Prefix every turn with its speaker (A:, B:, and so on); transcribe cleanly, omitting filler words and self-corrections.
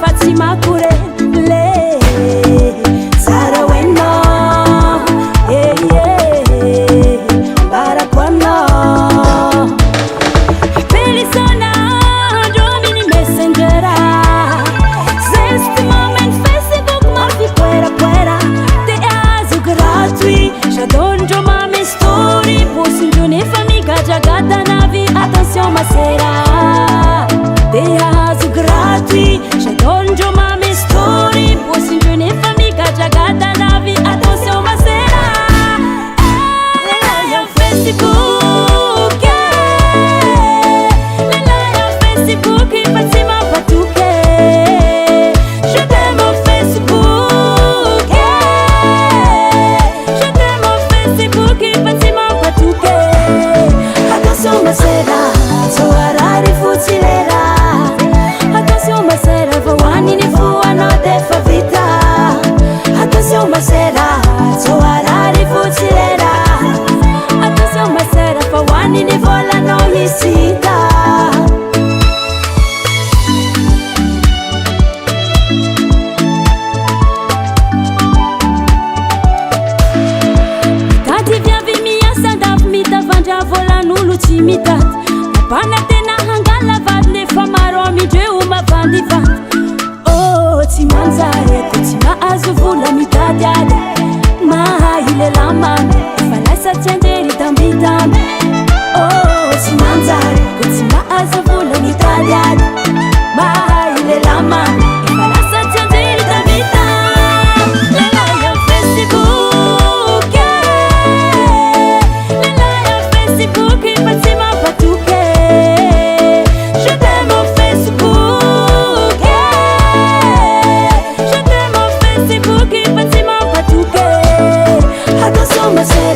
A: Fatima Kure le Sarawena Barakwana Pelisona Domini Messengera Zeste moment Facebook ma fi quera Te azu gratuit J'adonjo ma mes story Possingone famiglia jagata navi Attention ma sera Te azu gratuit J'adonjo ma mes story Possingone famiglia jagata navi Attention ma sera Lelaya Facebook Lelaya Facebook Fatima Patuke Je t'aime au Facebook Je t'aime au Facebook Fatima Patuke Attention ma sera Soarari futilera Attention ma sera Vawani ni fuano defa vita Attention ma sera Soarari futilera Attention ma sera Vawani ni vola no hisita Tati viavi mia sadaf mita vanja vola nulu timitat Pana tena hangala vadne famaro mi je uma vandivat Oh ti manzare kutima azuvula mitadiade Ma ile lamane falasa tenderi tambitame Oh ti manzare kutima azuvula mitadiade Ma ile lamane falasa tenderi tambitame Lelaya Facebook Lelaya Facebook Fatima Patuke Je t'aime au Facebook Je t'aime au Facebook Fatima Patuke Attention ma sœur